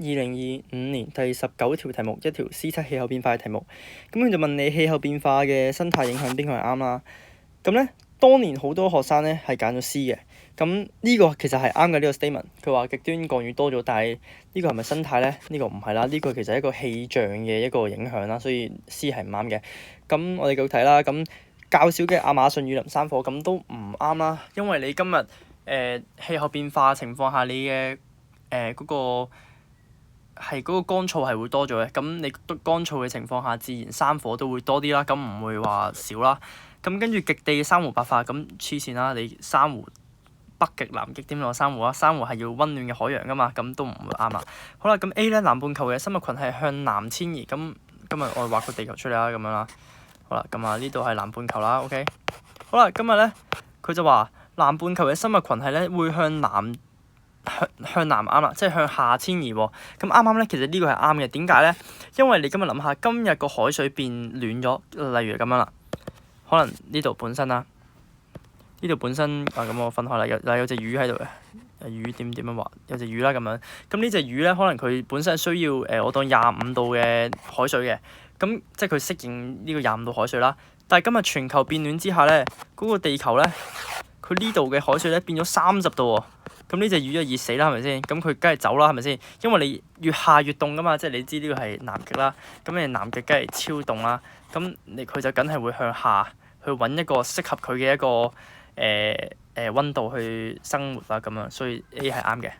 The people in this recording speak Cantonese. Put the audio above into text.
2025年第19條題目，一條 C7 氣候變化嘅題目。咁佢就問你氣候變化嘅生態影響邊個係啱啦？咁咧，當年好多學生咧係揀咗 C 嘅。咁呢個其實係啱嘅呢個 statement。佢話極端降雨多咗，但係呢個係咪生態咧？呢個唔係啦，呢個其實係一個氣象嘅一個影響啦，所以 C 係唔啱嘅。咁我哋繼續睇啦。咁較少嘅亞馬遜雨林山火咁都唔啱啦，因為你今日氣候變化情況下，你嘅嗰個係嗰個乾燥係會多咗嘅。咁你乾燥嘅情況下，自然山火都會多啲啦，咁唔會話少啦。咁跟住極地珊瑚白化，咁黐線啦！你珊瑚北極、南極點有珊瑚啊？珊瑚係要溫暖嘅海洋噶嘛，咁都唔會啱啦。好啦，咁 A 咧，南半球嘅生物群係向南遷移。咁今日我畫個地球出嚟啦，咁樣啦。好啦，咁啊呢度係南半球啦 ，OK。好啦，今日咧佢就話南半球嘅生物群係咧會向南啱啦，即係向下遷移喎。咁啱啱咧，其實呢個係啱嘅。點解咧？因為你今日諗下，今日個海水變暖咗，例如咁樣啦。可能呢度本身啦，呢度本身咁我分開啦，有隻魚喺度嘅，魚點樣畫？有隻魚啦咁樣。咁呢隻魚咧，可能佢本身需要我當25度嘅海水嘅，咁即係佢適應呢個25度海水啦。但係今日全球變暖之下咧，嗰個地球咧，佢呢度嘅海水咧變咗30度喎。咁呢隻魚就熱死啦，係咪先？咁佢梗係走啦，係咪先？因為你越下越凍噶嘛，即係你知呢個係南極啦。咁你南極梗係超凍啦，咁佢就梗係會向下去揾一個適合佢嘅一個溫度去生活啦，咁樣，所以 A 係啱嘅。